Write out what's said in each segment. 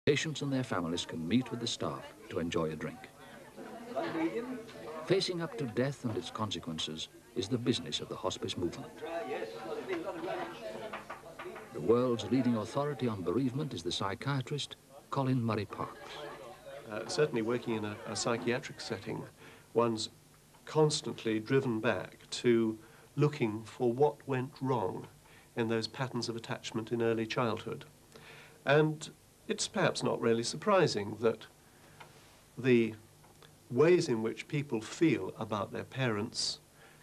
Patients and their families can meet with the staff to enjoy a drink. Facing up to death and its consequences is the business of the hospice movement. The world's leading authority on bereavement is the psychiatrist Colin Murray Parks. Certainly working in a psychiatric setting, one's constantly driven back to looking for what went wrong in those patterns of attachment in early childhood. And it's perhaps not really surprising that the ways in which people feel about their parents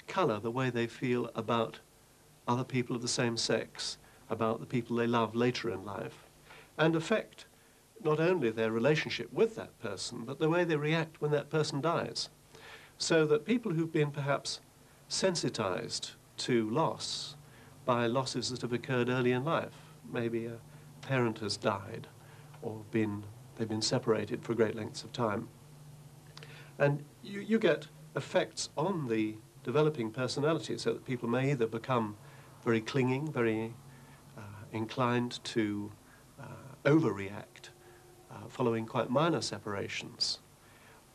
colour the way they feel about other people of the same sex, about the people they love later in life, and affect not only their relationship with that person, but the way they react when that person dies. So that people who've been perhaps sensitized to loss by losses that have occurred early in life, maybe a parent has died or they've been separated for great lengths of time, and you get effects on the developing personality, so that people may either become very clinging, very inclined to overreact following quite minor separations,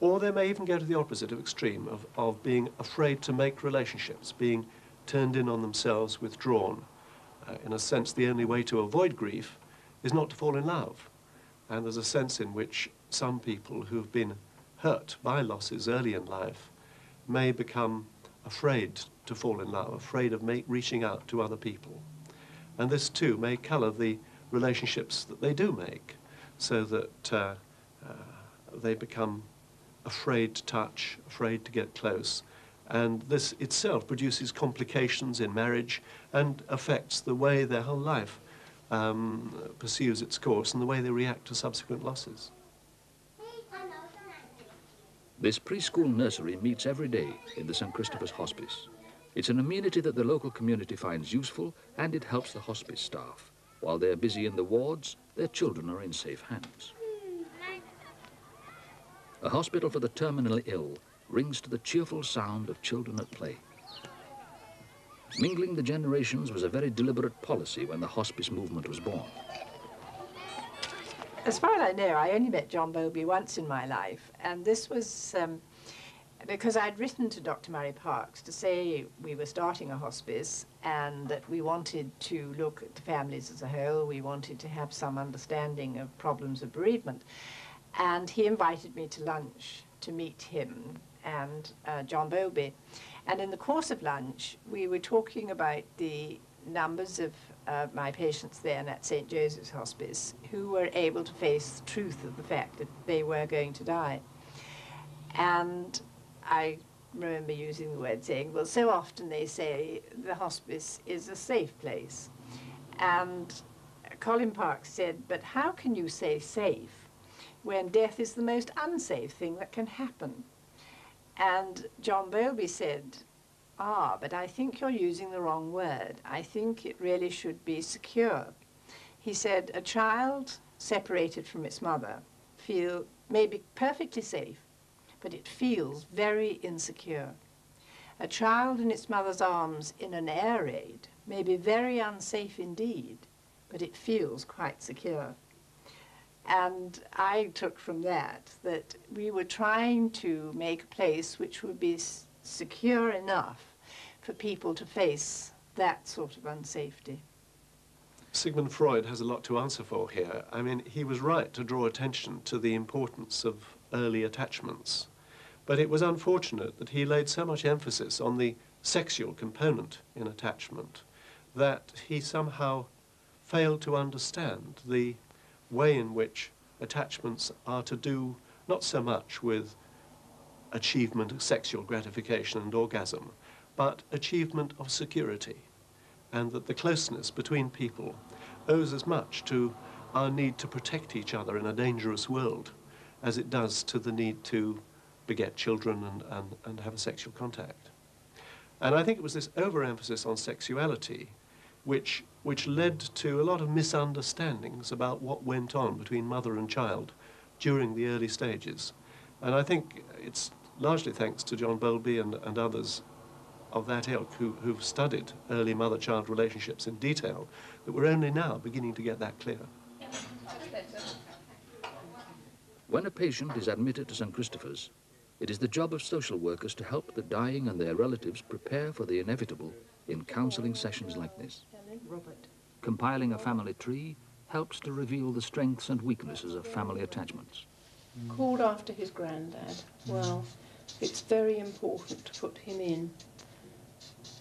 or they may even go to the opposite extreme of being afraid to make relationships, being turned in on themselves, withdrawn. In a sense, the only way to avoid grief is not to fall in love. And there's a sense in which some people who've been hurt by losses early in life may become afraid to fall in love, afraid of reaching out to other people. And this too may colour the relationships that they do make, so that they become afraid to touch, afraid to get close. And this itself produces complications in marriage and affects the way their whole life pursues its course and the way they react to subsequent losses. This preschool nursery meets every day in the St. Christopher's Hospice. It's an amenity that the local community finds useful, and it helps the hospice staff. While they're busy in the wards, their children are in safe hands. A hospital for the terminally ill rings to the cheerful sound of children at play. Mingling the generations was a very deliberate policy when the hospice movement was born. As far as I know, I only met John Bowlby once in my life, and this was because I'd written to Dr. Murray Parks to say we were starting a hospice and that we wanted to look at the families as a whole. We wanted to have some understanding of problems of bereavement. And he invited me to lunch to meet him and John Bowlby. And in the course of lunch, we were talking about the numbers of my patients then at St. Joseph's Hospice who were able to face the truth of the fact that they were going to die. And I remember using the word saying, well, so often they say the hospice is a safe place. And Colin Parks said, but how can you say safe when death is the most unsafe thing that can happen? And John Bowlby said, but I think you're using the wrong word. I think it really should be secure. He said, a child separated from its mother may be perfectly safe, but it feels very insecure. A child in its mother's arms in an air raid may be very unsafe indeed, but it feels quite secure. And I took from that we were trying to make a place which would be secure enough for people to face that sort of unsafety. Sigmund Freud has a lot to answer for here. I mean, he was right to draw attention to the importance of early attachments, but it was unfortunate that he laid so much emphasis on the sexual component in attachment that he somehow failed to understand the way in which attachments are to do not so much with achievement of sexual gratification and orgasm, but achievement of security, and that the closeness between people owes as much to our need to protect each other in a dangerous world as it does to the need to beget children and have a sexual contact. And I think it was this overemphasis on sexuality which led to a lot of misunderstandings about what went on between mother and child during the early stages. And I think it's largely thanks to John Bowlby and others of that ilk who've studied early mother-child relationships in detail that we're only now beginning to get that clear. When a patient is admitted to St. Christopher's, it is the job of social workers to help the dying and their relatives prepare for the inevitable in counselling sessions like this. Robert. Compiling a family tree helps to reveal the strengths and weaknesses of family attachments. Called after his granddad. Well, it's very important to put him in.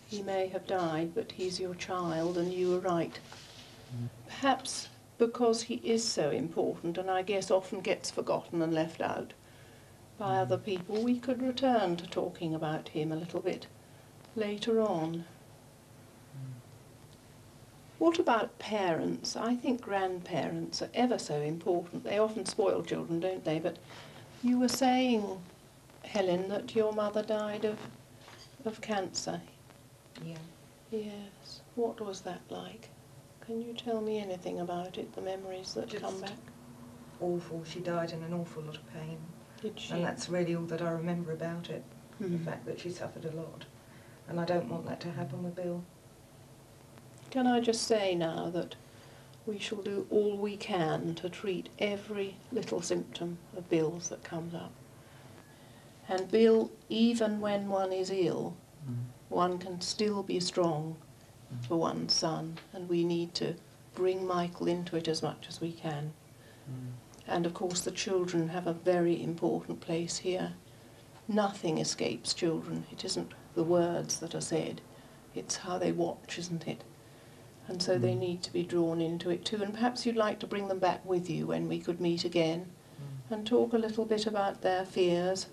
He may have died, but he's your child, and you were right. Perhaps because he is so important, and I guess often gets forgotten and left out by other people, we could return to talking about him a little bit later on. What about parents? I think grandparents are ever so important. They often spoil children, don't they? But you were saying, Helen, that your mother died of cancer. Yeah. Yes. What was that like? Can you tell me anything about it, the memories that come back? Awful. She died in an awful lot of pain. Did she? And that's really all that I remember about it, the fact that she suffered a lot. And I don't want that to happen with Bill. Can I just say now that we shall do all we can to treat every little symptom of Bill's that comes up. And Bill, even when one is ill, one can still be strong for one's son, and we need to bring Michael into it as much as we can. And of course the children have a very important place here. Nothing escapes children. It isn't the words that are said, it's how they watch, isn't it? And so they need to be drawn into it too. And perhaps you'd like to bring them back with you when we could meet again and talk a little bit about their fears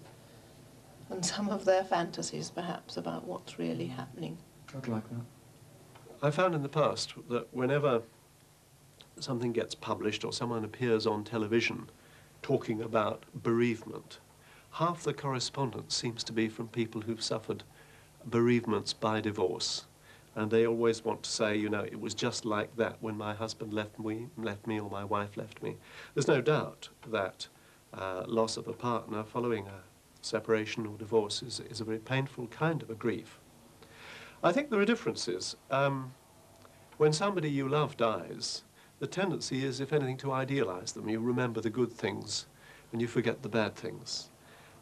and some of their fantasies, perhaps, about what's really happening. I'd like that. I found in the past that whenever something gets published or someone appears on television talking about bereavement, half the correspondence seems to be from people who've suffered bereavements by divorce. And they always want to say, you know, it was just like that when my husband left me or my wife left me. There's no doubt that loss of a partner following a separation or divorce is a very painful kind of a grief. I think there are differences. When somebody you love dies, the tendency is, if anything, to idealize them. You remember the good things and you forget the bad things.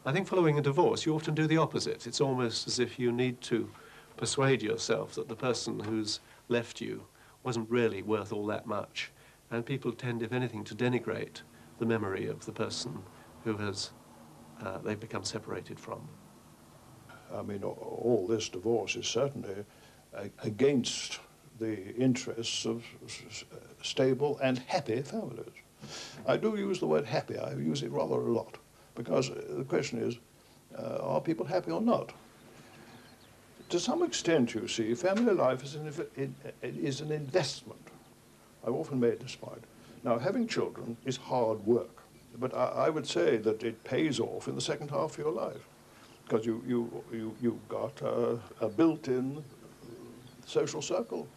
I think following a divorce, you often do the opposite. It's almost as if you need to persuade yourself that the person who's left you wasn't really worth all that much. And people tend, if anything, to denigrate the memory of the person who they've become separated from. I mean, all this divorce is certainly against the interests of stable and happy families. I do use the word happy. I use it rather a lot, because the question is, are people happy or not? To some extent, you see, family life is an investment. I've often made this point. Now, having children is hard work, but I would say that it pays off in the second half of your life, because you've got a built-in social circle.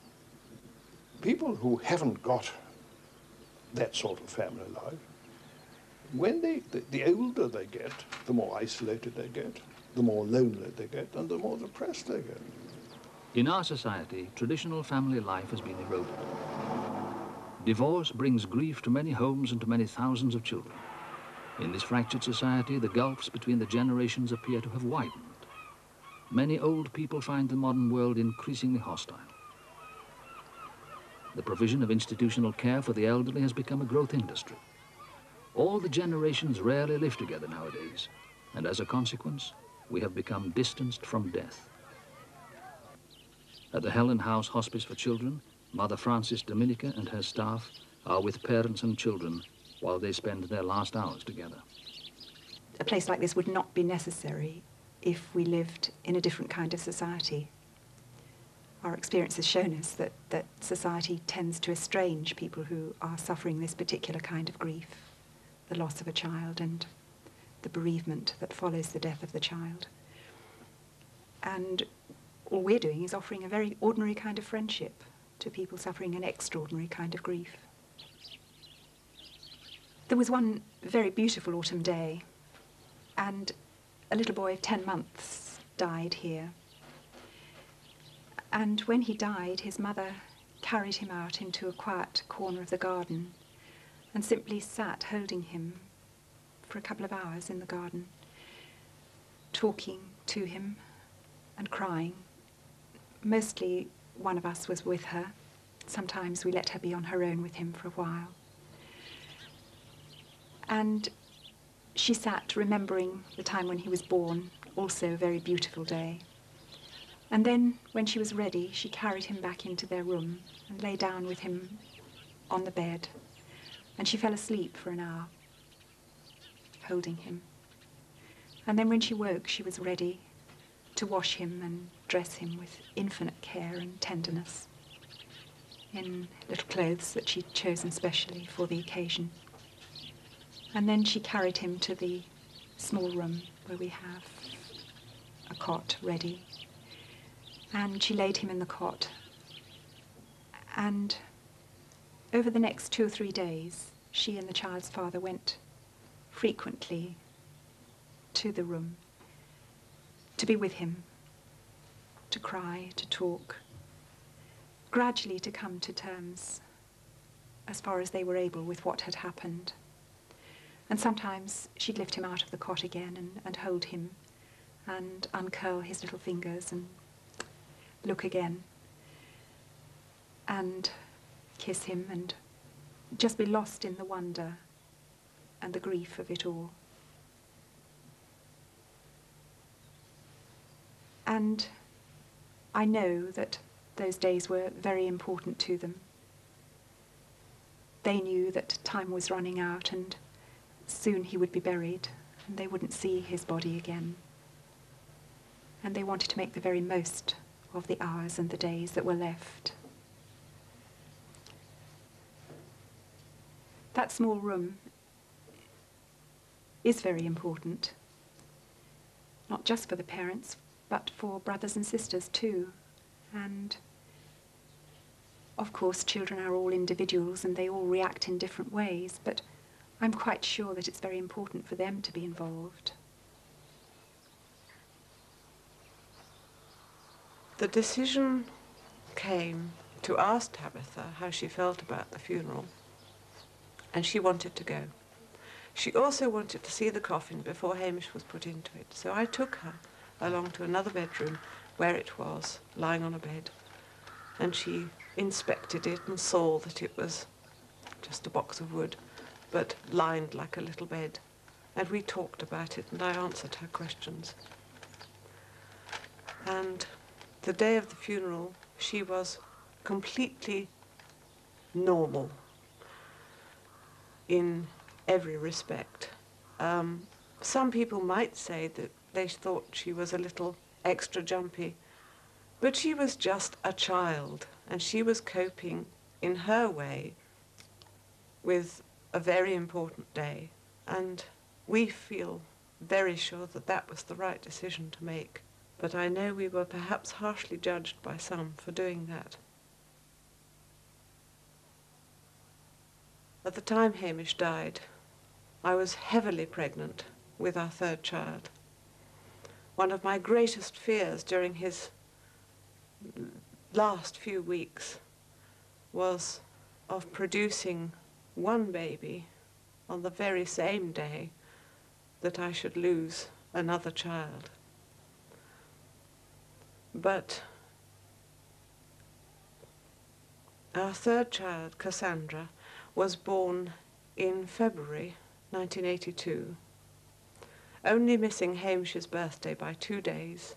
People who haven't got that sort of family life, when the older they get, the more isolated they get, the more lonely they get, and the more depressed they get. In our society, traditional family life has been eroded. Divorce brings grief to many homes and to many thousands of children. In this fractured society, the gulfs between the generations appear to have widened. Many old people find the modern world increasingly hostile. The provision of institutional care for the elderly has become a growth industry. All the generations rarely live together nowadays, and as a consequence, we have become distanced from death. At the Helen House Hospice for Children, Mother Frances Dominica and her staff are with parents and children while they spend their last hours together. A place like this would not be necessary if we lived in a different kind of society. Our experience has shown us that society tends to estrange people who are suffering this particular kind of grief, the loss of a child and the bereavement that follows the death of the child. And all we're doing is offering a very ordinary kind of friendship to people suffering an extraordinary kind of grief. There was one very beautiful autumn day, and a little boy of 10 months died here. And when he died, his mother carried him out into a quiet corner of the garden and simply sat holding him for a couple of hours in the garden, talking to him and crying. Mostly one of us was with her. Sometimes we let her be on her own with him for a while. And she sat remembering the time when he was born, also a very beautiful day. And then, when she was ready, she carried him back into their room and lay down with him on the bed. And she fell asleep for an hour, holding him. And then when she woke, she was ready to wash him and dress him with infinite care and tenderness in little clothes that she'd chosen specially for the occasion. And then she carried him to the small room where we have a cot ready. And she laid him in the cot. And over the next 2 or 3 days, she and the child's father went frequently to the room to be with him, to cry, to talk, gradually to come to terms, as far as they were able, with what had happened. And sometimes she'd lift him out of the cot again and hold him and uncurl his little fingers and look again and kiss him and just be lost in the wonder and the grief of it all. And I know that those days were very important to them. They knew that time was running out and soon he would be buried and they wouldn't see his body again. And they wanted to make the very most of the hours and the days that were left. That small room is very important, not just for the parents, but for brothers and sisters too. And of course, children are all individuals and they all react in different ways, but I'm quite sure that it's very important for them to be involved. The decision came to ask Tabitha how she felt about the funeral, and she wanted to go. She also wanted to see the coffin before Hamish was put into it, so I took her along to another bedroom where it was, lying on a bed, and she inspected it and saw that it was just a box of wood, but lined like a little bed. And we talked about it and I answered her questions. And the day of the funeral, she was completely normal in every respect. Some people might say that they thought she was a little extra jumpy, but she was just a child and she was coping in her way with a very important day, and we feel very sure that that was the right decision to make. But I know we were perhaps harshly judged by some for doing that. At the time Hamish died, I was heavily pregnant with our third child. One of my greatest fears during his last few weeks was of producing one baby on the very same day that I should lose another child. But our third child, Cassandra, was born in February 1982, only missing Hamish's birthday by 2 days,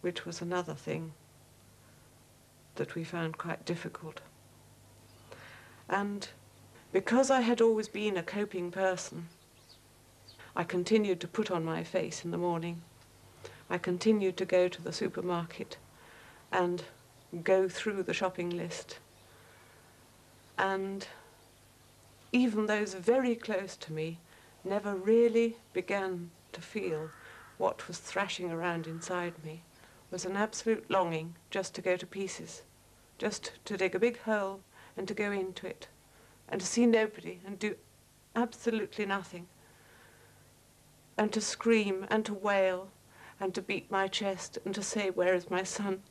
which was another thing that we found quite difficult. And because I had always been a coping person, I continued to put on my face in the morning. I continued to go to the supermarket and go through the shopping list. And even those very close to me never really began to feel what was thrashing around inside me was an absolute longing just to go to pieces, just to dig a big hole and to go into it, and to see nobody and do absolutely nothing, and to scream and to wail and to beat my chest and to say, "Where is my son?"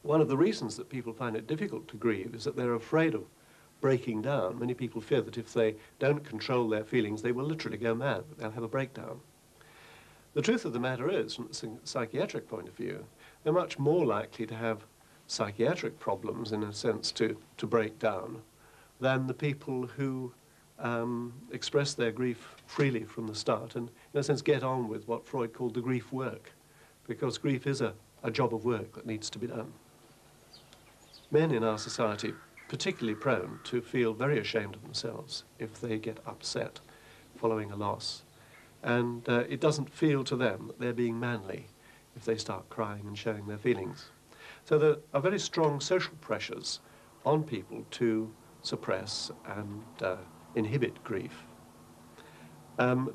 One of the reasons that people find it difficult to grieve is that they're afraid of breaking down. Many people fear that if they don't control their feelings, they will literally go mad. They'll have a breakdown. The truth of the matter is, from a psychiatric point of view, they're much more likely to have psychiatric problems, in a sense, to break down, than the people who express their grief freely from the start and, in a sense, get on with what Freud called the grief work, because grief is a job of work that needs to be done. Men in our society particularly prone to feel very ashamed of themselves if they get upset following a loss. And it doesn't feel to them that they're being manly if they start crying and showing their feelings. So there are very strong social pressures on people to suppress and inhibit grief.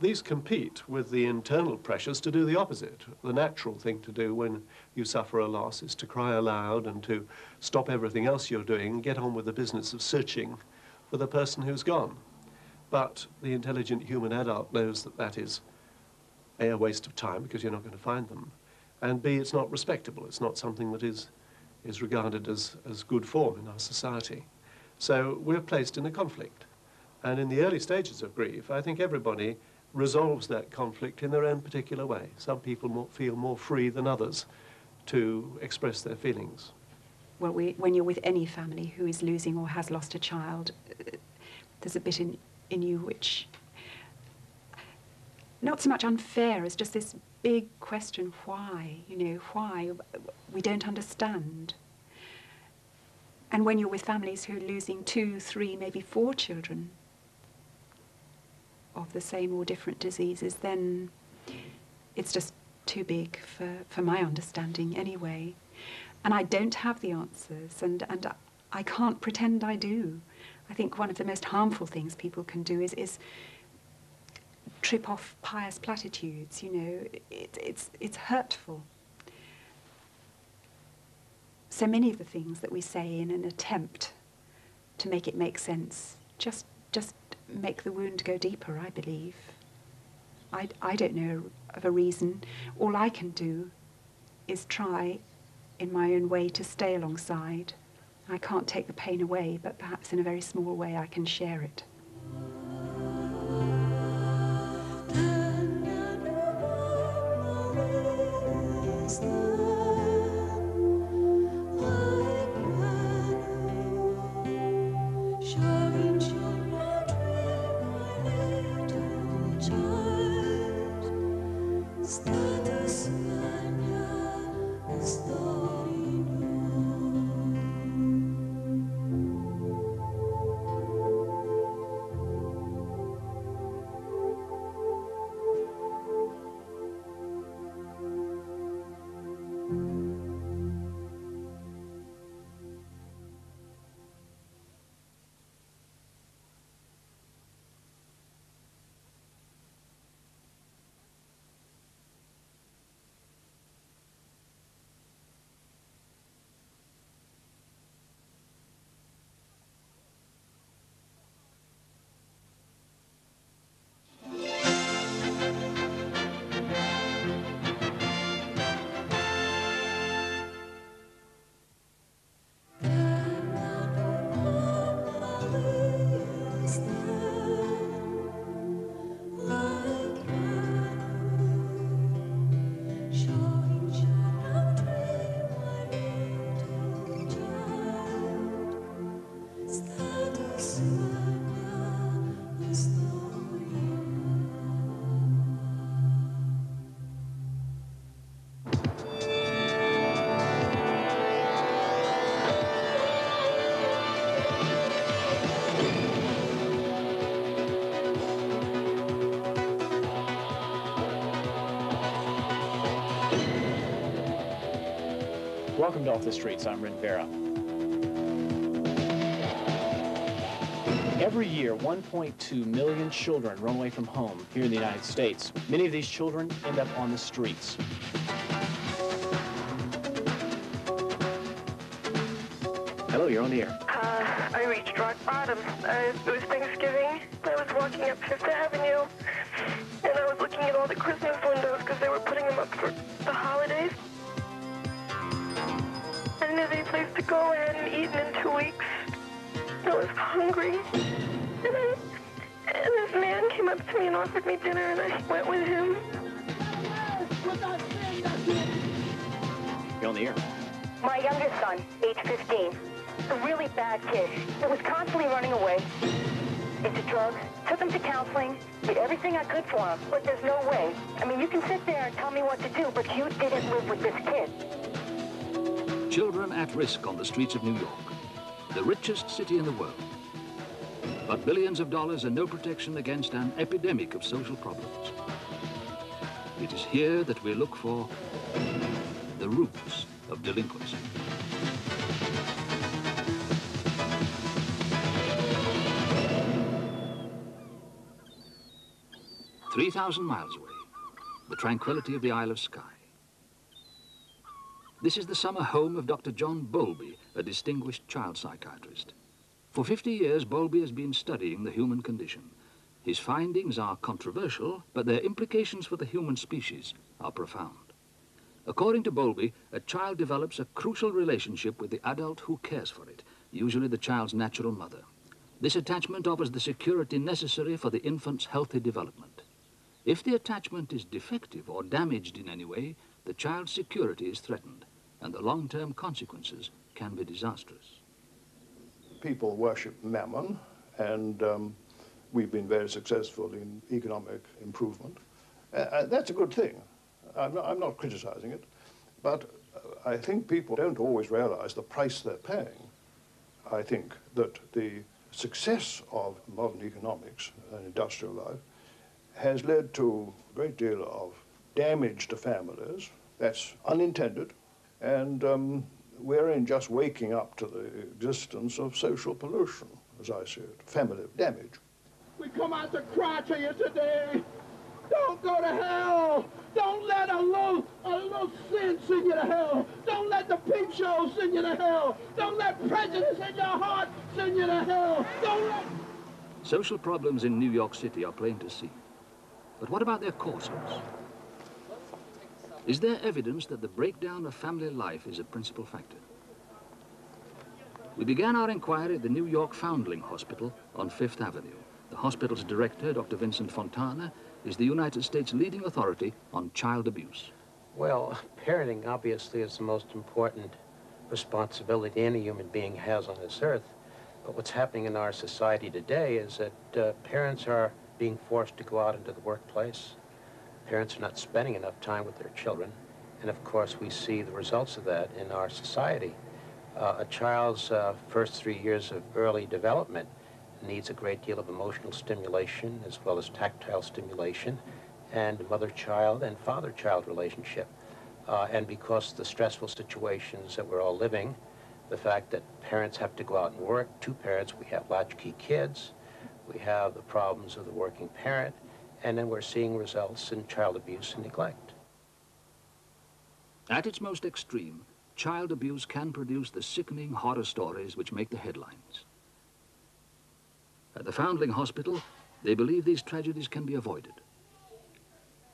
These compete with the internal pressures to do the opposite. The natural thing to do when you suffer a loss is to cry aloud and to stop everything else you're doing and get on with the business of searching for the person who's gone. But the intelligent human adult knows that that is A, a waste of time because you're not going to find them, and B, it's not respectable. It's not something that is regarded as good form in our society. So we're placed in a conflict. And in the early stages of grief, I think everybody resolves that conflict in their own particular way. Some people feel more free than others to express their feelings. Well, when you're with any family who is losing or has lost a child, there's a bit in you which, not so much unfair as just this big question, why? You know, why? We don't understand. And when you're with families who are losing 2, 3, maybe 4 children of the same or different diseases, then it's just too big for my understanding anyway. And I don't have the answers, and I can't pretend I do. I think one of the most harmful things people can do is trip off pious platitudes, you know. It's hurtful. So many of the things that we say in an attempt to make it make sense just make the wound go deeper, I believe. I don't know of a reason. All I can do is try in my own way to stay alongside. I can't take the pain away, but perhaps in a very small way I can share it. Welcome to Off the Streets. I'm Rin Vera. Every year, 1.2 million children run away from home here in the United States. Many of these children end up on the streets. Hello, you're on the air. I reached rock bottom. It was Thanksgiving. I was walking up Fifth Avenue, and I was looking at all the Christmas windows because they were putting them up for the holidays. I didn't have any place to go. I hadn't eaten in 2 weeks. I was was hungry. And this man came up to me and offered me dinner, and I went with him. You're on the air. My youngest son, age 15, a really bad kid, who was constantly running away into drugs, took him to counseling, did everything I could for him, but there's no way. I mean, you can sit there and tell me what to do, but you didn't live with this kid. Children at risk on the streets of New York, the richest city in the world. But billions of dollars are no protection against an epidemic of social problems. It is here that we look for the roots of delinquency. "3,000 miles away, the tranquility of the Isle of Skye. This is the summer home of Dr. John Bowlby, a distinguished child psychiatrist. For 50 years, Bowlby has been studying the human condition. His findings are controversial, but their implications for the human species are profound. According to Bowlby, a child develops a crucial relationship with the adult who cares for it, usually the child's natural mother. This attachment offers the security necessary for the infant's healthy development. If the attachment is defective or damaged in any way, the child's security is threatened, and the long-term consequences can be disastrous. People worship mammon, and we've been very successful in economic improvement. That's a good thing. I'm not criticizing it, but I think people don't always realize the price they're paying. I think that the success of modern economics and industrial life has led to a great deal of damage to families. That's unintended, and we're in just waking up to the existence of social pollution, as I see it, family damage. We come out to cry to you today. Don't go to hell. Don't let a little sin send you to hell. Don't let the peep show send you to hell. Don't let prejudice in your heart send you to hell. Don't let... Social problems in New York City are plain to see. But what about their causes? Is there evidence that the breakdown of family life is a principal factor? We began our inquiry at the New York Foundling Hospital on Fifth Avenue. The hospital's director, Dr. Vincent Fontana, is the United States' leading authority on child abuse. Well, parenting obviously is the most important responsibility any human being has on this earth. But what's happening in our society today is that parents are being forced to go out into the workplace. Parents are not spending enough time with their children. And of course, we see the results of that in our society. A child's first 3 years of early development needs a great deal of emotional stimulation as well as tactile stimulation and mother-child and father-child relationship. And because of the stressful situations that we're all living, the fact that parents have to go out and work, two parents, we have latchkey kids, we have the problems of the working parent, and then we're seeing results in child abuse and neglect. At its most extreme, child abuse can produce the sickening horror stories which make the headlines. At the Foundling Hospital, they believe these tragedies can be avoided.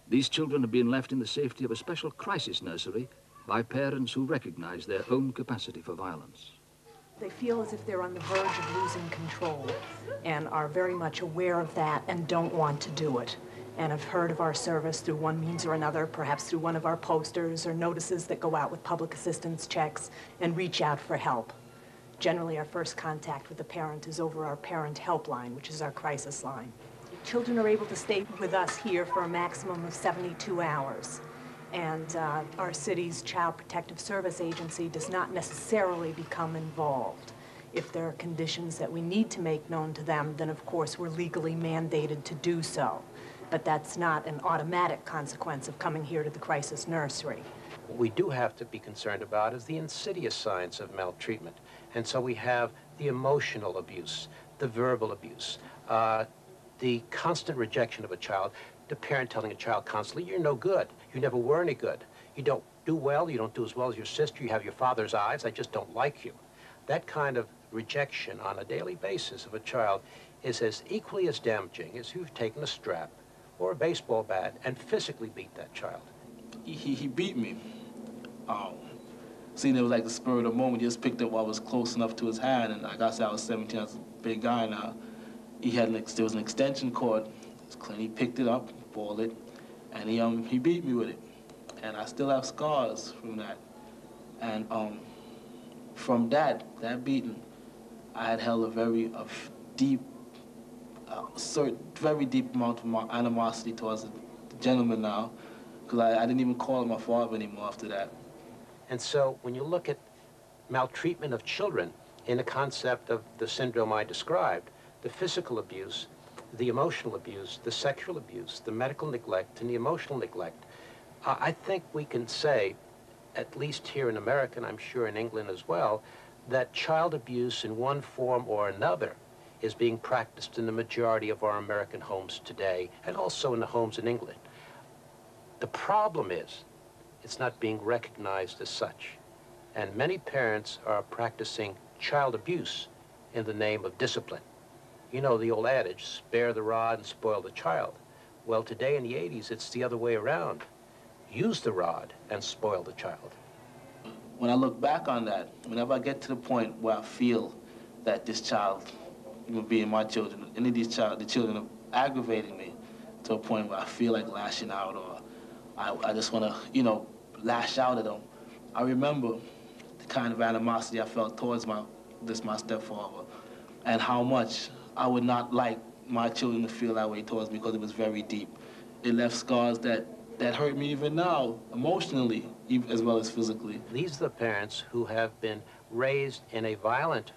These children have been left in the safety of a special crisis nursery by parents who recognize their own capacity for violence. They feel as if they're on the verge of losing control and are very much aware of that and don't want to do it. And have heard of our service through one means or another, perhaps through one of our posters or notices that go out with public assistance checks, and reach out for help. Generally, our first contact with the parent is over our parent helpline, which is our crisis line. Children are able to stay with us here for a maximum of 72 hours. And our city's Child Protective Service Agency does not necessarily become involved. If there are conditions that we need to make known to them, then of course we're legally mandated to do so. But that's not an automatic consequence of coming here to the crisis nursery. What we do have to be concerned about is the insidious signs of maltreatment. And so we have the emotional abuse, the verbal abuse, the constant rejection of a child, the parent telling a child constantly, you're no good, you never were any good, you don't do well, you don't do as well as your sister, you have your father's eyes, I just don't like you. That kind of rejection on a daily basis of a child is as equally as damaging as you've taken a strap or a baseball bat and physically beat that child. He beat me. seen it was like the spur of the moment. He just picked up what was close enough to his hand, and like I said, I was 17, I was a big guy now. There was an extension cord. He picked it up, balled it, and he beat me with it. And I still have scars from that. And from that beating, I had held a very deep amount of animosity towards the gentleman now, because I didn't even call him my father anymore after that. And so when you look at maltreatment of children in the concept of the syndrome I described, the physical abuse, the emotional abuse, the sexual abuse, the medical neglect, and the emotional neglect, I think we can say, at least here in America, and I'm sure in England as well, that child abuse in one form or another is being practiced in the majority of our American homes today, and also in the homes in England. The problem is, it's not being recognized as such. And many parents are practicing child abuse in the name of discipline. You know the old adage, spare the rod and spoil the child. Well, today in the 80s, it's the other way around. Use the rod and spoil the child. When I look back on that, whenever I get to the point where I feel that this child, being my children, any of the children are aggravating me to a point where I feel like lashing out, or I just want to, lash out at them, I remember the kind of animosity I felt towards my stepfather, and how much I would not like my children to feel that way towards me, because it was very deep. It left scars that hurt me even now, emotionally, as well as physically. These are the parents who have been raised in a violent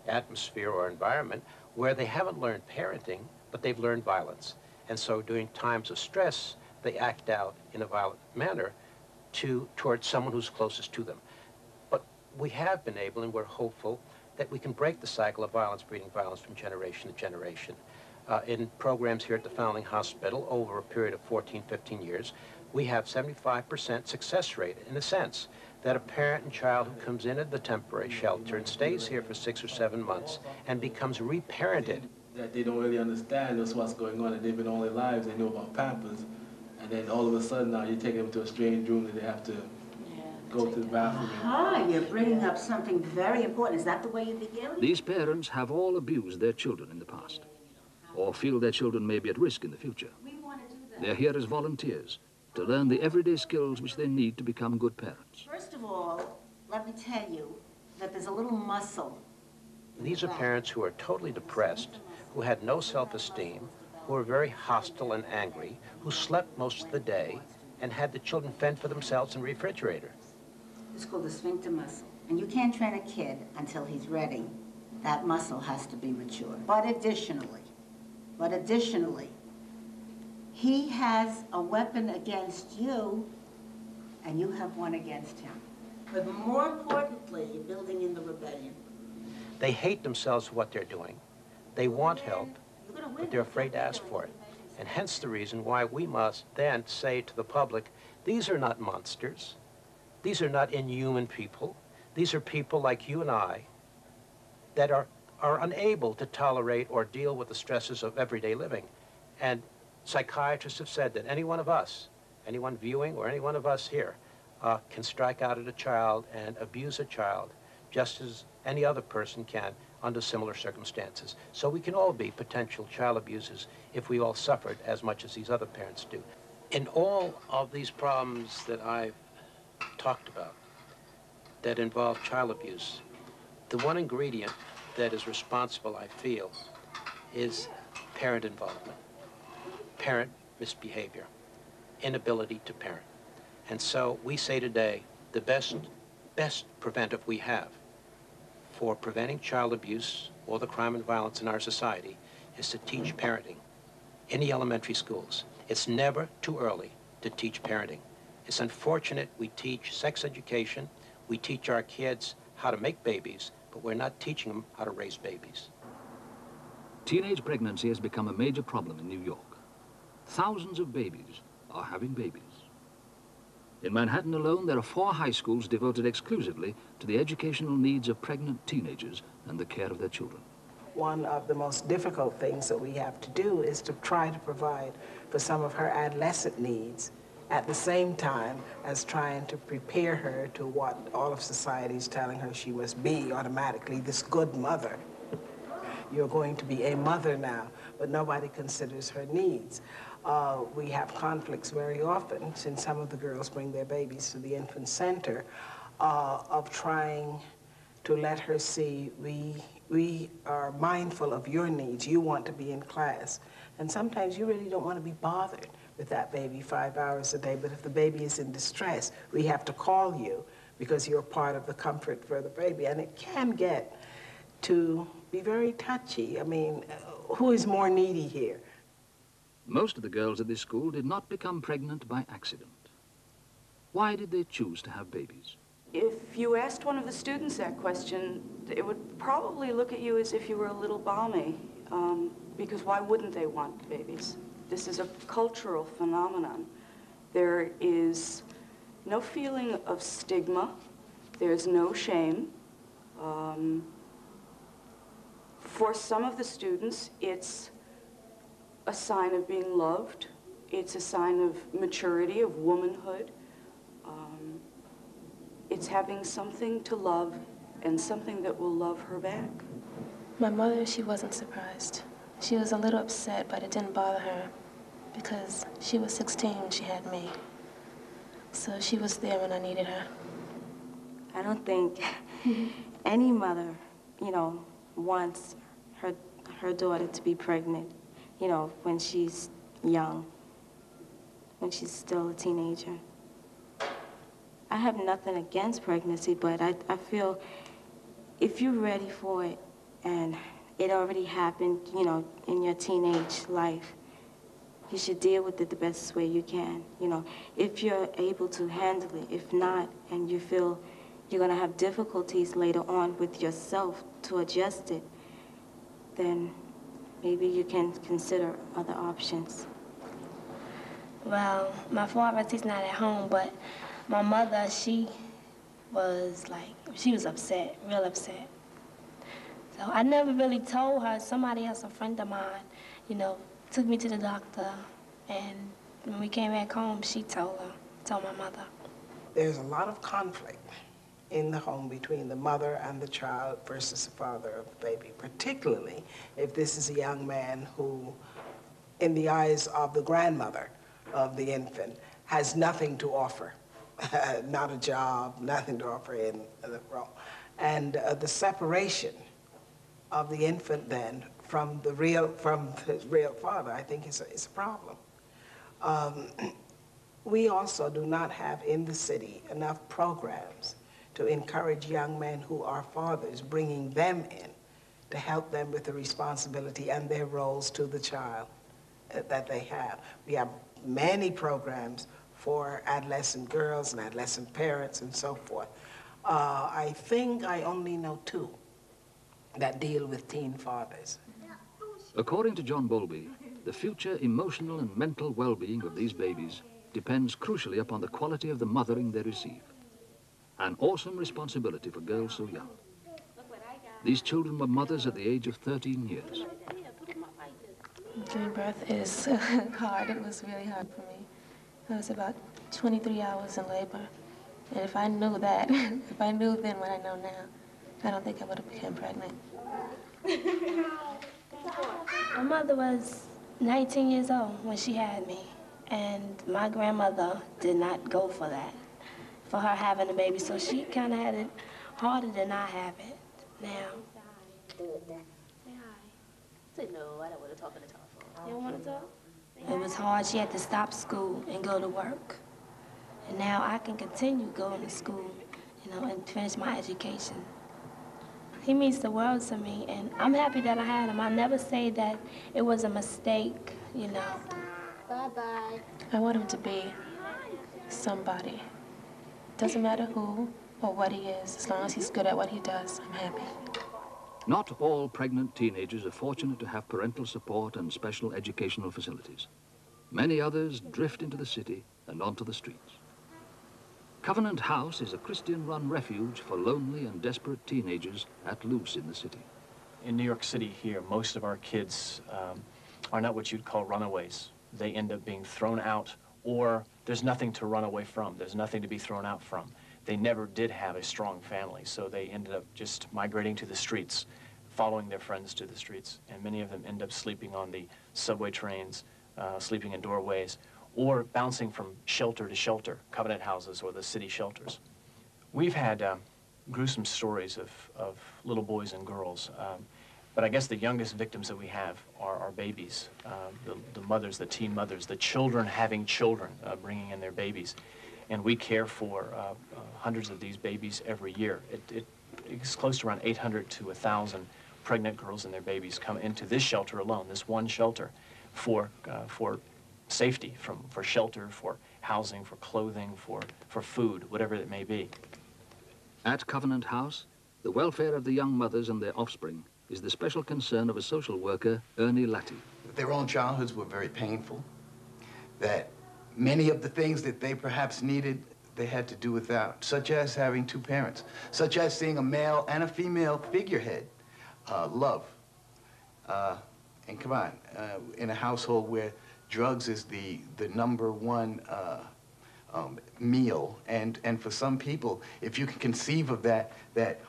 atmosphere or environment where they haven't learned parenting, but they've learned violence. And so during times of stress, they act out in a violent manner towards someone who's closest to them. But we have been able, and we're hopeful, that we can break the cycle of violence breeding violence from generation to generation. In programs here at the Foundling Hospital, over a period of 14, 15 years, we have 75% success rate, in the sense that a parent and child who comes in at the temporary shelter and stays here for 6 or 7 months and becomes reparented. That they don't really understand just what's going on, and they've been all their lives, they know about Pampers, and then all of a sudden now you take them to a strange room that they have to go to the bathroom. You're bringing up something very important. Is that the way you begin? These parents have all abused their children in the past, or feel their children may be at risk in the future. They're here as volunteers to learn the everyday skills which they need to become good parents. First of all, let me tell you that there's a little muscle. These are parents who are totally depressed, who had no self-esteem, who were very hostile and angry, who slept most of the day, and had the children fend for themselves in the refrigerator. It's called the sphincter muscle. And you can't train a kid until he's ready. That muscle has to be mature. But additionally, he has a weapon against you, and you have one against him. But more importantly, you're building in the rebellion. They hate themselves for what they're doing. They want help, but they're afraid to ask for it. And hence the reason why we must then say to the public, these are not monsters. These are not inhuman people. These are people like you and I that are unable to tolerate or deal with the stresses of everyday living. And psychiatrists have said that any one of us, anyone viewing or any one of us here, can strike out at a child and abuse a child just as any other person can under similar circumstances. So we can all be potential child abusers if we all suffered as much as these other parents do. In all of these problems that I've talked about that involve child abuse, the one ingredient that is responsible, I feel, is parent involvement, parent misbehavior, inability to parent. And so we say today, the best preventive we have for preventing child abuse or the crime and violence in our society is to teach parenting in the elementary schools. It's never too early to teach parenting. It's unfortunate we teach sex education, we teach our kids how to make babies, but we're not teaching them how to raise babies. Teenage pregnancy has become a major problem in New York. Thousands of babies are having babies. In Manhattan alone, there are 4 high schools devoted exclusively to the educational needs of pregnant teenagers and the care of their children. One of the most difficult things that we have to do is to try to provide for some of her adolescent needs at the same time as trying to prepare her to what all of society is telling her she must be automatically, this good mother. You're going to be a mother now, but nobody considers her needs. We have conflicts very often, since some of the girls bring their babies to the infant center, of trying to let her see we are mindful of your needs. You want to be in class. And sometimes you really don't want to be bothered with that baby 5 hours a day, but if the baby is in distress, we have to call you because you're part of the comfort for the baby. And it can get to be very touchy. I mean, who is more needy here? Most of the girls at this school did not become pregnant by accident. Why did they choose to have babies? If you asked one of the students that question, it would probably look at you as if you were a little balmy, because why wouldn't they want babies? This is a cultural phenomenon. There is no feeling of stigma. There's no shame. For some of the students, it's a sign of being loved. It's a sign of maturity, of womanhood. It's having something to love and something that will love her back. My mother, she wasn't surprised. She was a little upset, but it didn't bother her because she was 16 when she had me. So she was there when I needed her. I don't think any mother, you know, wants her daughter to be pregnant, you know, when she's young, when she's still a teenager. I have nothing against pregnancy, but I feel if you're ready for it and it already happened, you know, in your teenage life, you should deal with it the best way you can, you know, if you're able to handle it. If not, and you feel you're going to have difficulties later on with yourself to adjust it, then maybe you can consider other options. Well, my father, he's not at home, but my mother, she was upset, real upset. So I never really told her. Somebody else, a friend of mine, you know, took me to the doctor, and when we came back home, she told my mother. There's a lot of conflict in the home between the mother and the child versus the father of the baby, particularly if this is a young man who, in the eyes of the grandmother of the infant, has nothing to offer. Not a job, nothing to offer in the role. And the separation of the infant then from his real father, I think is a problem. We also do not have in the city enough programs to encourage young men who are fathers, bringing them in to help them with the responsibility and their roles to the child that they have. We have many programs for adolescent girls and adolescent parents and so forth. I think I only know 2 that deal with teen fathers. According to John Bowlby, the future emotional and mental well-being of these babies depends crucially upon the quality of the mothering they receive. An awesome responsibility for girls so young. These children were mothers at the age of 13 years. Giving birth is hard. It was really hard for me. I was about 23 hours in labor. And if I knew that, if I knew then what I know now, I don't think I would have become pregnant. My mother was 19 years old when she had me. And my grandmother did not go for that, for her having a baby. So she kind of had it harder than I have it now. No, I don't want to talk on the telephone. You don't want to talk? It was hard. She had to stop school and go to work. And now I can continue going to school, you know, and finish my education. He means the world to me, and I'm happy that I had him. I never say that it was a mistake, you know. Bye-bye. I want him to be somebody. Doesn't matter who or what he is, as long as he's good at what he does, I'm happy. Not all pregnant teenagers are fortunate to have parental support and special educational facilities. Many others drift into the city and onto the streets. Covenant House is a Christian-run refuge for lonely and desperate teenagers at loose in the city. In New York City here, most of our kids are not what you'd call runaways. They end up being thrown out or there's nothing to run away from. There's nothing to be thrown out from. They never did have a strong family, so they ended up just migrating to the streets, following their friends to the streets, and many of them end up sleeping on the subway trains, sleeping in doorways, or bouncing from shelter to shelter, covenant houses or the city shelters. We've had gruesome stories of little boys and girls, but I guess the youngest victims that we have are our babies, the mothers, the teen mothers, the children having children, bringing in their babies. And we care for hundreds of these babies every year. It's close to around 800 to 1,000 pregnant girls and their babies come into this shelter alone, this one shelter, for safety, for shelter, for housing, for clothing, for food, whatever it may be. At Covenant House, the welfare of the young mothers and their offspring is the special concern of a social worker, Ernie Latty. Their own childhoods were very painful, that many of the things that they perhaps needed, they had to do without, such as having two parents, such as seeing a male and a female figurehead, love. And come on, in a household where drugs is the #1 meal, and for some people, if you can conceive of that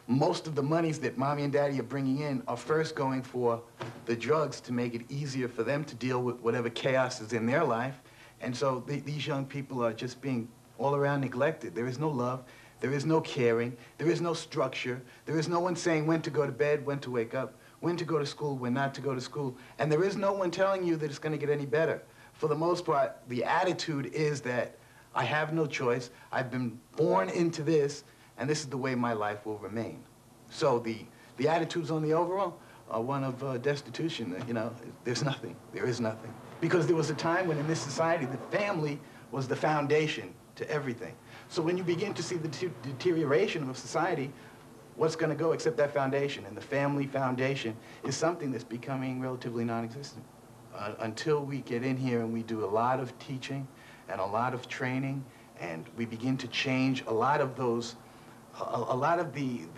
most of the monies that mommy and daddy are bringing in are first going for the drugs to make it easier for them to deal with whatever chaos is in their life. And so these young people are just being all around neglected. There is no love, there is no caring, there is no structure, there is no one saying when to go to bed, when to wake up, when to go to school, when not to go to school, and there is no one telling you that it's going to get any better. For the most part, the attitude is that I have no choice, I've been born into this, and this is the way my life will remain. So the attitudes on the overall are one of destitution. You know, there's nothing, there is nothing. Because there was a time when in this society, the family was the foundation to everything. So when you begin to see the deterioration of society, what's going to go except that foundation? And the family foundation is something that's becoming relatively non-existent. Until we get in here and we do a lot of teaching and a lot of training, and we begin to change a lot of those, a lot of the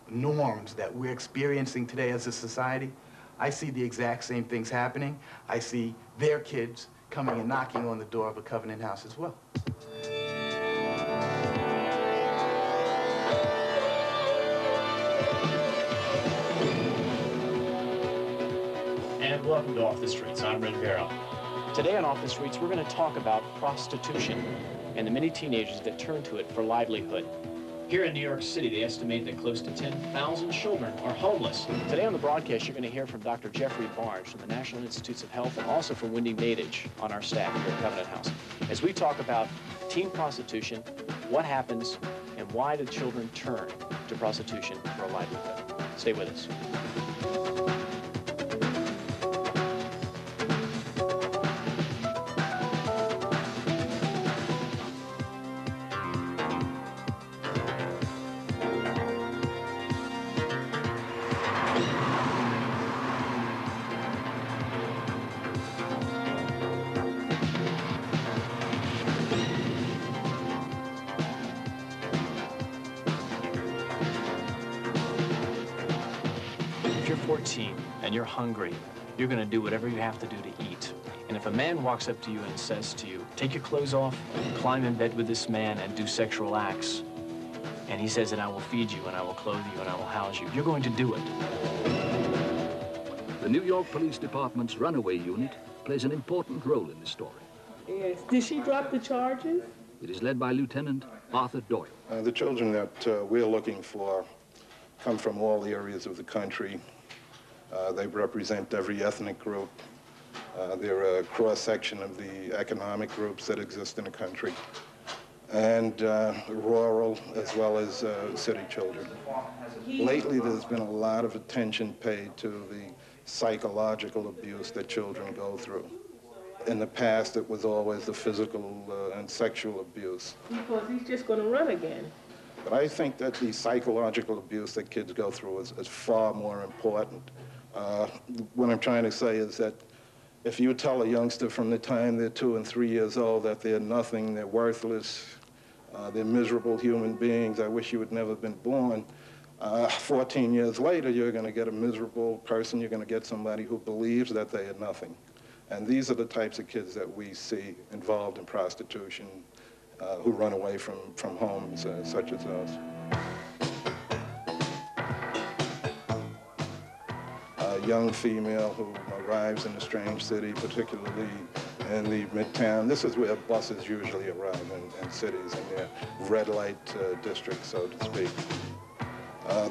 norms that we're experiencing today as a society, I see the exact same things happening. I see their kids coming and knocking on the door of a Covenant House as well. And welcome to Off the Streets. I'm Red Barrow. Today on Off the Streets, we're going to talk about prostitution and the many teenagers that turn to it for livelihood. Here in New York City, they estimate that close to 10,000 children are homeless. Today on the broadcast, you're going to hear from Dr. Jeffrey Barnes from the National Institutes of Health and also from Wendy Nadich on our staff here at Covenant House, as we talk about teen prostitution, what happens, and why do children turn to prostitution for a livelihood. Stay with us. If you're 14 and you're hungry, you're going to do whatever you have to do to eat. And if a man walks up to you and says to you, take your clothes off, climb in bed with this man and do sexual acts, and he says that I will feed you and I will clothe you and I will house you, you're going to do it. The New York Police Department's runaway unit plays an important role in this story. Yes. Did she drop the charges? It is led by Lieutenant Arthur Doyle. The children that we're looking for come from all areas of the country. They represent every ethnic group. They're a cross-section of the economic groups that exist in the country, and rural as well as city children. Lately, there's been a lot of attention paid to the psychological abuse that children go through. In the past, it was always the physical and sexual abuse. Because he's just going to run again. But I think that the psychological abuse that kids go through is far more important. What I'm trying to say is that if you tell a youngster from the time they're 2 and 3 years old that they're nothing, they're worthless, they're miserable human beings, I wish you had never been born, 14 years later, you're going to get a miserable person, you're going to get somebody who believes that they are nothing. And these are the types of kids that we see involved in prostitution, who run away from homes such as those. A young female who arrives in a strange city, particularly in the Midtown. This is where buses usually arrive in cities, in their red light districts, so to speak.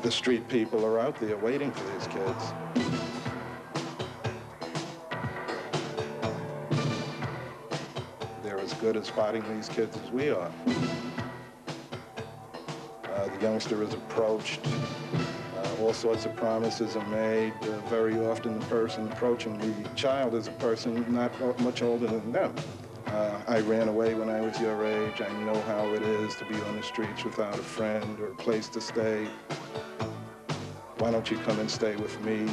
The street people are out there waiting for these kids. They're as good at spotting these kids as we are. The youngster is approached. All sorts of promises are made. Very often the person approaching the child is a person not much older than them. I ran away when I was your age. I know how it is to be on the streets without a friend or a place to stay. Why don't you come and stay with me?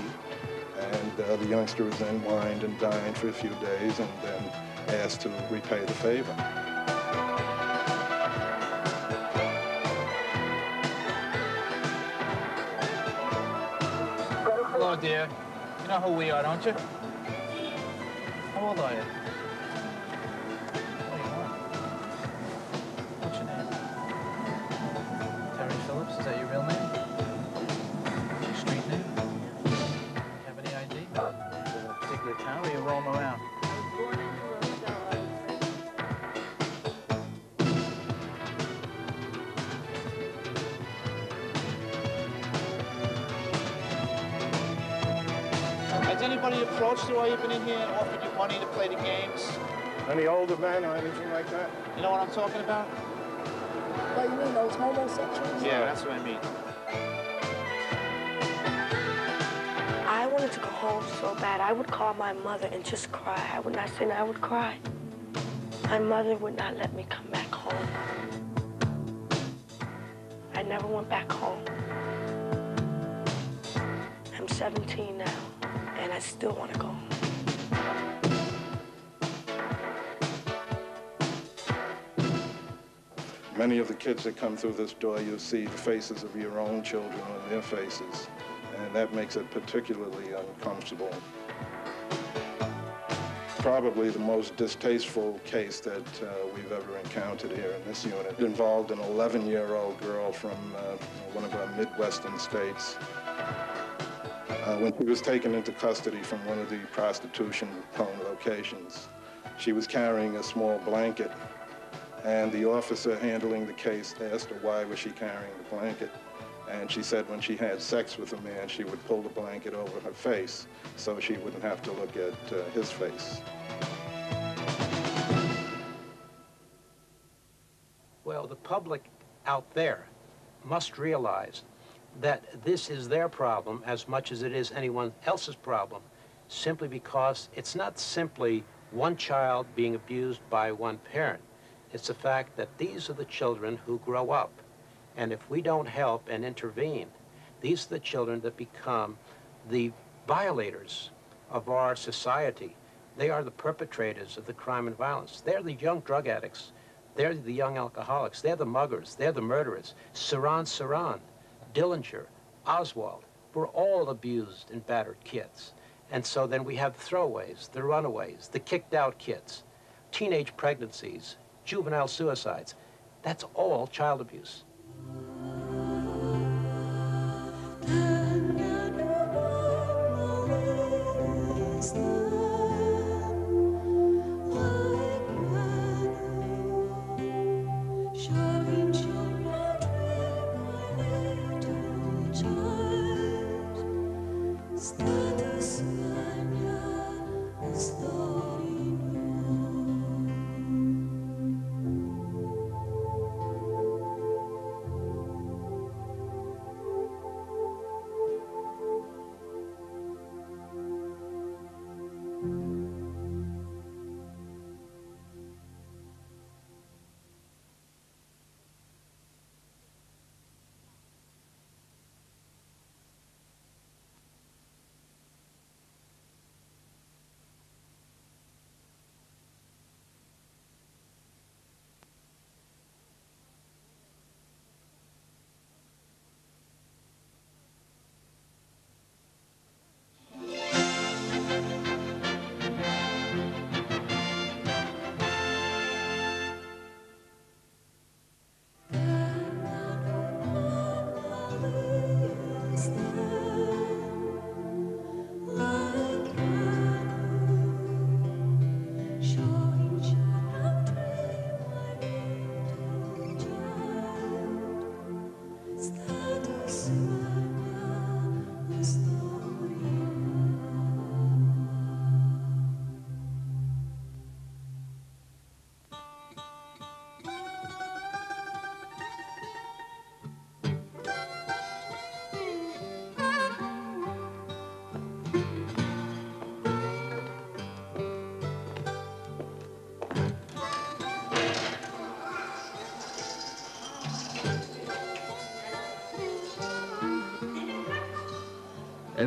And the youngster is then wined and dined for a few days and then asked to repay the favor. Hello, dear. You know who we are, don't you? How old are you? What's your name? Terry Phillips, is that your real name? Your street name? Have any ID? In a particular town, or you roam around? Has anybody approached you while you've been in here and offered you money to play the games? Any older men or anything like that? You know what I'm talking about? What, you mean those homosexuals? Yeah, that's what I mean. I wanted to go home so bad. I would call my mother and just cry. I would not sit, I would cry. My mother would not let me come back home. I never went back home. I'm 17 now, and I still want to go home. Many of the kids that come through this door, you see the faces of your own children on their faces, and that makes it particularly uncomfortable. Probably the most distasteful case that we've ever encountered here in this unit. It involved an 11-year-old girl from one of our Midwestern states. When she was taken into custody from one of the prostitution-prone locations, she was carrying a small blanket, and the officer handling the case asked her why was she carrying the blanket. And she said when she had sex with a man, she would pull the blanket over her face so she wouldn't have to look at his face. Well, the public out there must realize that this is their problem as much as it is anyone else's problem, simply because it's not simply one child being abused by one parent. It's the fact that these are the children who grow up. And if we don't help and intervene, these are the children that become the violators of our society. They are the perpetrators of the crime and violence. They're the young drug addicts. They're the young alcoholics. They're the muggers. They're the murderers. Saran, Dillinger, Oswald were all abused and battered kids. And so then we have the throwaways, the runaways, the kicked out kids, teenage pregnancies, juvenile suicides. That's all child abuse.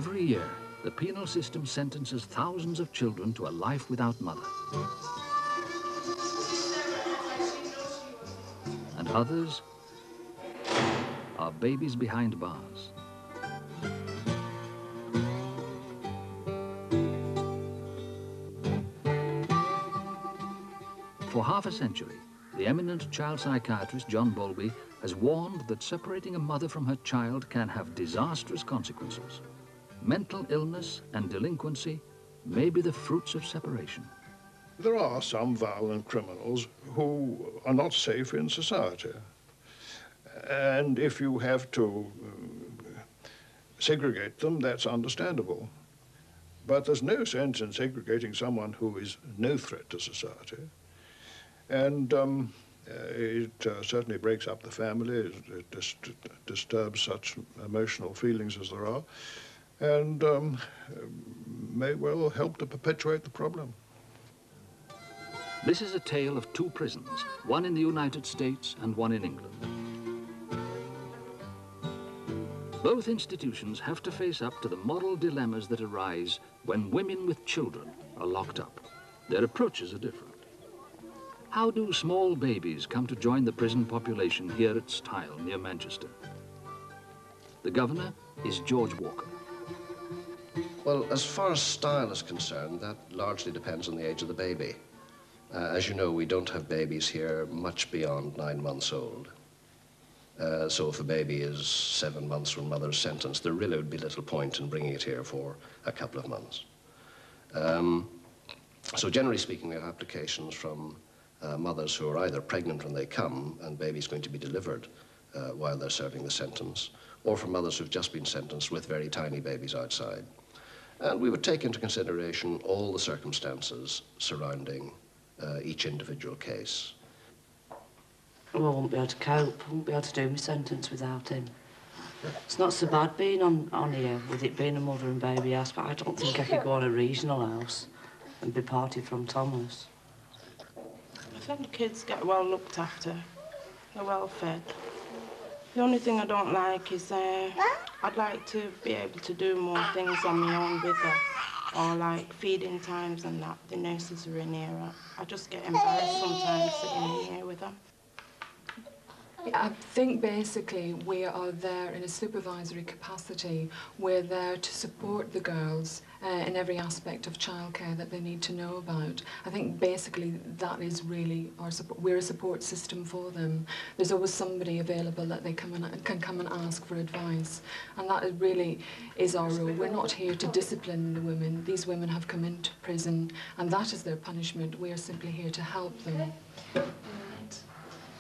Every year, the penal system sentences thousands of children to a life without mother. And others are babies behind bars. For half a century, the eminent child psychiatrist John Bowlby has warned that separating a mother from her child can have disastrous consequences. Mental illness and delinquency may be the fruits of separation. There are some violent criminals who are not safe in society. And if you have to segregate them, that's understandable. But there's no sense in segregating someone who is no threat to society. And it certainly breaks up the family. It disturbs such emotional feelings as there are, and may well help to perpetuate the problem. This is a tale of two prisons, one in the United States and one in England. Both institutions have to face up to the moral dilemmas that arise when women with children are locked up. Their approaches are different. How do small babies come to join the prison population here at Stile, near Manchester? The governor is George Walker. Well, as far as Stile is concerned, that largely depends on the age of the baby. As you know, we don't have babies here much beyond 9 months old. So if a baby is 7 months from mother's sentence, there really would be little point in bringing it here for a couple of months. So generally speaking, we have applications from mothers who are either pregnant when they come and baby's going to be delivered while they're serving the sentence, or from mothers who've just been sentenced with very tiny babies outside. And we would take into consideration all the circumstances surrounding each individual case. Well, I won't be able to cope. I won't be able to do my sentence without him. It's not so bad being on here with it being a mother and baby house, but I don't think I could go on a regional house and be parted from Thomas. I think the kids get well looked after. They're well fed. The only thing I don't like is I'd like to be able to do more things on my own with her. Or like feeding times and that. The nurses are in here. I just get embarrassed sometimes sitting in here with her. I think basically we are there in a supervisory capacity. We're there to support the girls in every aspect of childcare that they need to know about. I think basically that is really our support. We're a support system for them. There's always somebody available that they can come and ask for advice. And that really is our role. We're not here to discipline the women. These women have come into prison and that is their punishment. We are simply here to help them.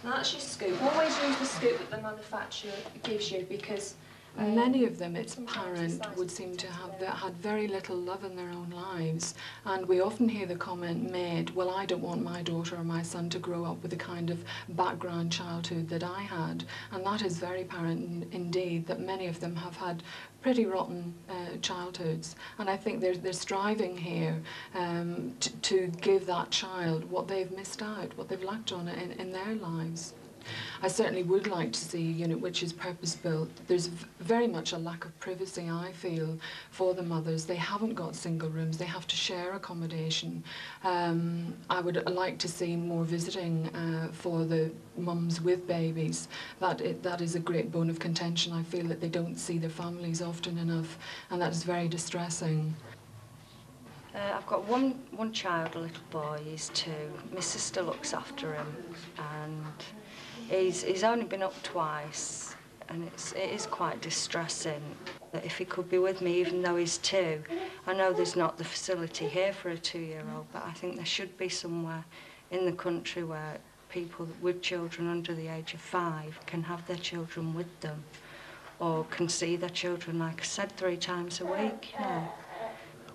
That's your scoop. Always use the scoop that the manufacturer gives you because many of them, it's apparent, would seem to have had very little love in their own lives. And we often hear the comment made, well, I don't want my daughter or my son to grow up with the kind of background childhood that I had. And that is very apparent indeed, that many of them have had pretty rotten childhoods. And I think they're striving here to give that child what they've missed out, what they've lacked on in their lives. I certainly would like to see a unit which is purpose-built. There's very much a lack of privacy, I feel, for the mothers. They haven't got single rooms. They have to share accommodation. I would like to see more visiting for the mums with babies. That is a great bone of contention. I feel that they don't see their families often enough, and that is very distressing. I've got one child, a little boy. He's 2. My sister looks after him, and he's only been up twice, and it is quite distressing that if he could be with me, even though he's 2. I know there's not the facility here for a 2-year-old, but I think there should be somewhere in the country where people with children under the age of 5 can have their children with them, or can see their children, like I said, 3 times a week. Yeah.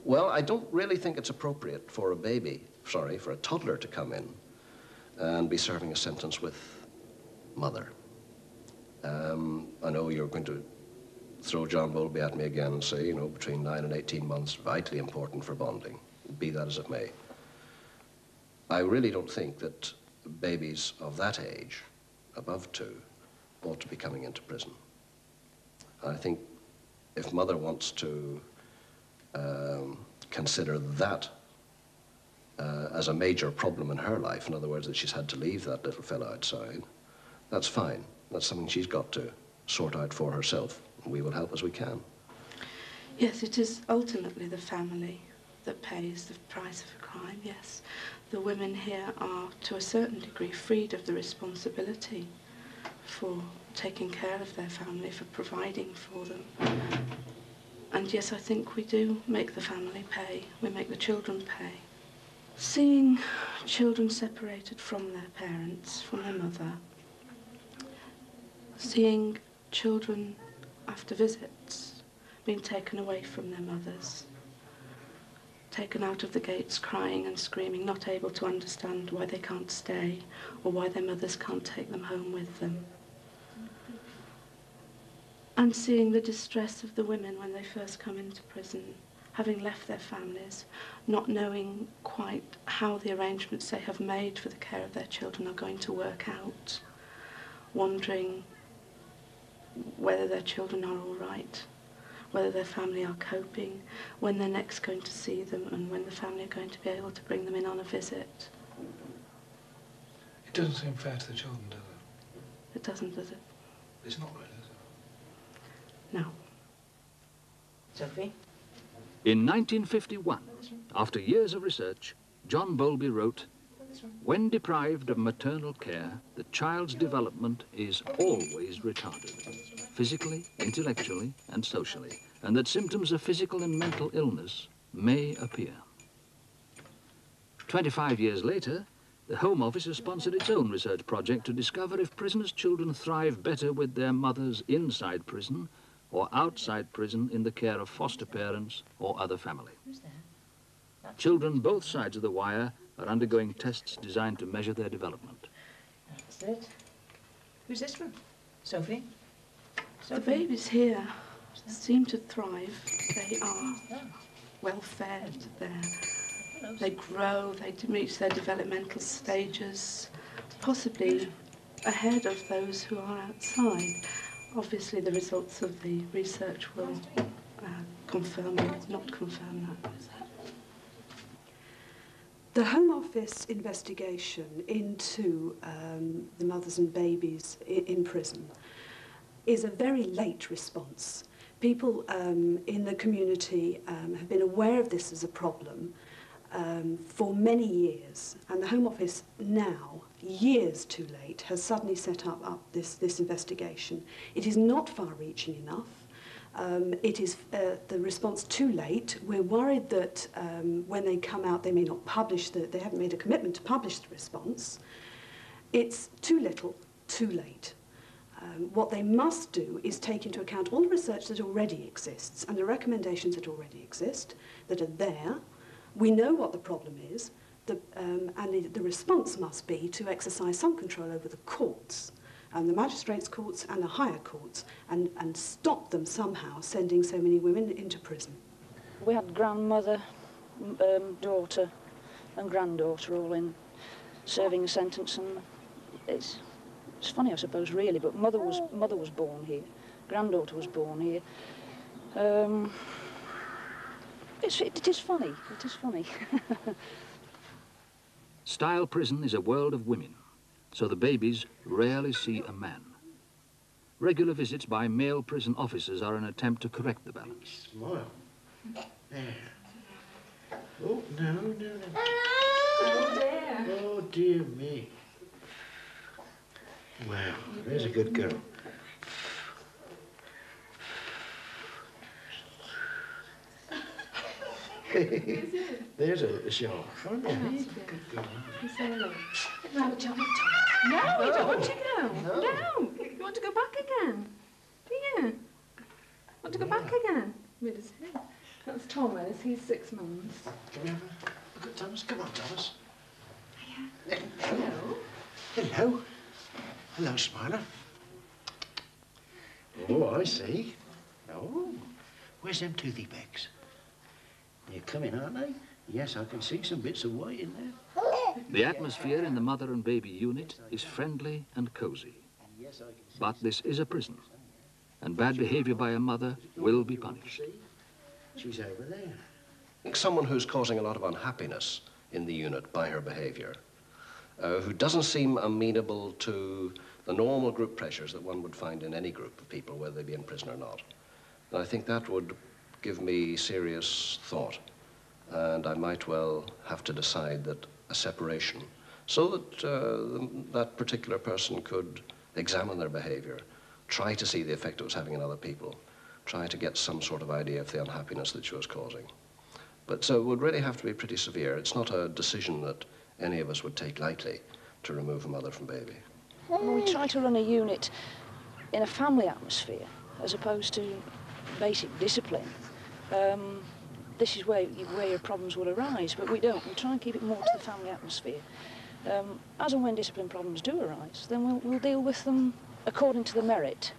Well, I don't really think it's appropriate for a toddler to come in and be serving a sentence with mother. I know you're going to throw John Bowlby at me again and say, you know, between 9 and 18 months, vitally important for bonding, be that as it may. I really don't think that babies of that age, above 2, ought to be coming into prison. I think if mother wants to consider that as a major problem in her life, in other words, that she's had to leave that little fella outside, that's fine. That's something she's got to sort out for herself. We will help as we can. Yes, it is ultimately the family that pays the price of a crime, yes. The women here are, to a certain degree, freed of the responsibility for taking care of their family, for providing for them. And yes, I think we do make the family pay. We make the children pay. Seeing children separated from their parents, from their mother, seeing children after visits being taken away from their mothers, taken out of the gates crying and screaming, not able to understand why they can't stay or why their mothers can't take them home with them. And seeing the distress of the women when they first come into prison, having left their families, not knowing quite how the arrangements they have made for the care of their children are going to work out, wondering whether their children are all right, whether their family are coping, when they're next going to see them, and when the family are going to be able to bring them in on a visit. It doesn't seem fair to the children, does it? It doesn't, does it? It's not really, is it? No. Sophie? In 1951, after years of research, John Bowlby wrote, "When deprived of maternal care, the child's development is always retarded, physically, intellectually, and socially, and that symptoms of physical and mental illness may appear." 25 years later, the Home Office has sponsored its own research project to discover if prisoners' children thrive better with their mothers inside prison or outside prison in the care of foster parents or other family. Children both sides of the wire are undergoing tests designed to measure their development. That's it. Who's this from? Sophie? The babies here seem to thrive. They are well fed. They grow, they reach their developmental stages, possibly ahead of those who are outside. Obviously, the results of the research will confirm or not confirm that. The Home Office investigation into the mothers and babies in prison is a very late response. People in the community have been aware of this as a problem for many years, and the Home Office now, years too late, has suddenly set up this investigation. It is not far-reaching enough. It is the response too late. We're worried that when they come out, they may not publish they haven't made a commitment to publish the response. It's too little, too late. What they must do is take into account all the research that already exists and the recommendations that already exist, that are there. We know what the problem is, and the response must be to exercise some control over the courts, and the magistrates' courts and the higher courts, and stop them somehow sending so many women into prison. We had grandmother, daughter and granddaughter all in serving a sentence, and it's funny, I suppose, really, but mother was born here, granddaughter was born here. It is funny, it is funny. Style Prison is a world of women, so the babies rarely see a man. Regular visits by male prison officers are an attempt to correct the balance. Smile. There. Oh, no. Oh, dear. Oh, dear me. Wow, there's a good girl. There's a shawl. Good girl. Say hello. Have a chat with Tom. No, you don't want to go. No. You want to go back again? Do you? Want to go back again? Where does he? That's Thomas. He's 6 months. Can we have a look at Thomas? Come on, Thomas. Hello. Hello. Hello, Smiler. Oh, I see. Oh, where's them toothy bags? They're coming, aren't they? Yes, I can see some bits of white in there. The atmosphere in the mother and baby unit is friendly and cozy. But this is a prison, and bad behavior by a mother will be punished. She's over there. I think someone who's causing a lot of unhappiness in the unit by her behavior, who doesn't seem amenable to the normal group pressures that one would find in any group of people, whether they be in prison or not. And I think that would give me serious thought, and I might well have to decide that a separation, so that that particular person could examine their behavior, try to see the effect it was having on other people, try to get some sort of idea of the unhappiness that she was causing. But so it would really have to be pretty severe. It's not a decision that any of us would take lightly, to remove a mother from baby. Well, we try to run a unit in a family atmosphere as opposed to basic discipline. This is where your problems will arise, but we don't. We try and keep it more to the family atmosphere. As and when discipline problems do arise, then we'll deal with them according to the merit.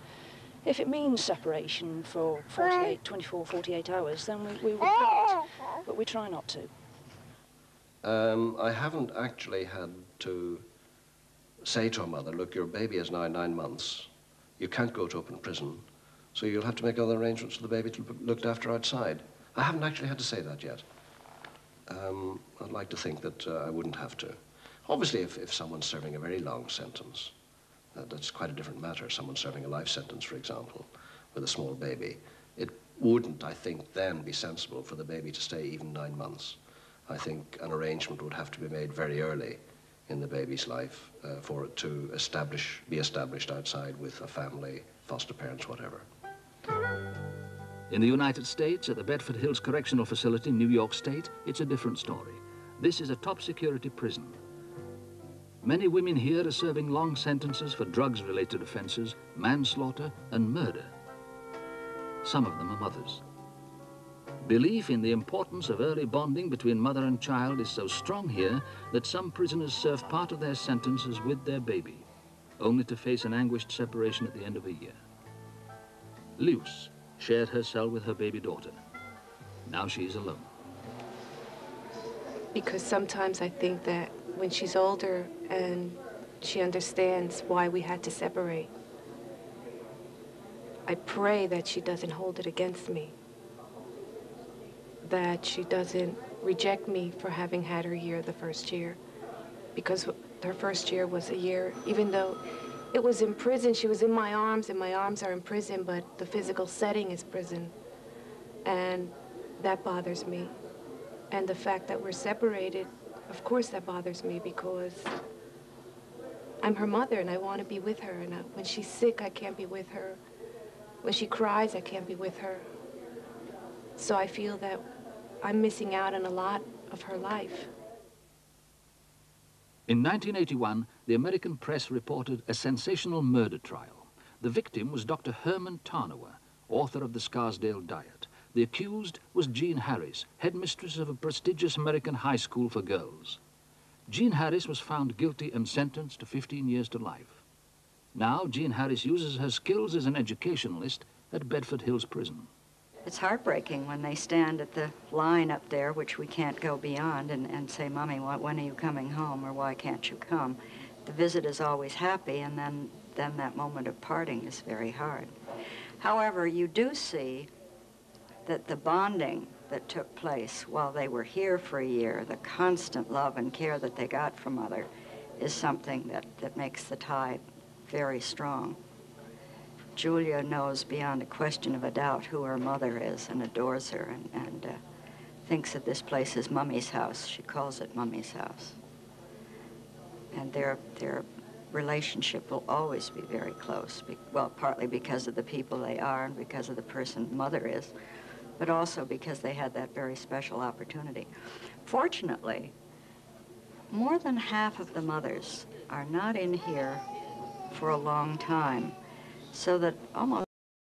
If it means separation for 24, 48 hours, then we would not, but we try not to. I haven't actually had to say to a mother, look, your baby is now 9 months. You can't go to open prison, so you'll have to make other arrangements for the baby to be looked after outside. I haven't actually had to say that yet. I'd like to think that I wouldn't have to. Obviously, if someone's serving a very long sentence, that's quite a different matter. Someone serving a life sentence, for example, with a small baby. It wouldn't, I think, then be sensible for the baby to stay even 9 months. I think an arrangement would have to be made very early in the baby's life for it to be established outside with a family, foster parents, whatever. In the United States, at the Bedford Hills Correctional Facility, New York State, it's a different story. This is a top-security prison. Many women here are serving long sentences for drugs-related offenses, manslaughter, and murder. Some of them are mothers. Belief in the importance of early bonding between mother and child is so strong here that some prisoners serve part of their sentences with their baby, only to face an anguished separation at the end of a year. Luce shared her cell with her baby daughter. Now she is alone. Because sometimes I think that when she's older and she understands why we had to separate, I pray that she doesn't hold it against me, that she doesn't reject me for having had her year the first year, because her first year was a year, even though it was in prison, she was in my arms, and my arms are in prison, but the physical setting is prison, and that bothers me. And the fact that we're separated, of course that bothers me, because I'm her mother and I want to be with her, and when she's sick, I can't be with her. When she cries, I can't be with her. So I feel that I'm missing out on a lot of her life. In 1981, the American press reported a sensational murder trial. The victim was Dr. Herman Tarnower, author of the Scarsdale Diet. The accused was Jean Harris, headmistress of a prestigious American high school for girls. Jean Harris was found guilty and sentenced to 15 years to life. Now, Jean Harris uses her skills as an educationalist at Bedford Hills Prison. It's heartbreaking when they stand at the line up there, which we can't go beyond, and say, Mommy, when are you coming home, or why can't you come? The visit is always happy, and then that moment of parting is very hard. However, you do see that the bonding that took place while they were here for a year, the constant love and care that they got from Mother, is something that makes the tie very strong. Julia knows beyond a question of a doubt who her mother is and adores her, and thinks that this place is Mummy's house. She calls it Mummy's house. And their relationship will always be very close, well, partly because of the people they are and because of the person Mother is, but also because they had that very special opportunity. Fortunately, more than half of the mothers are not in here for a long time, so that almost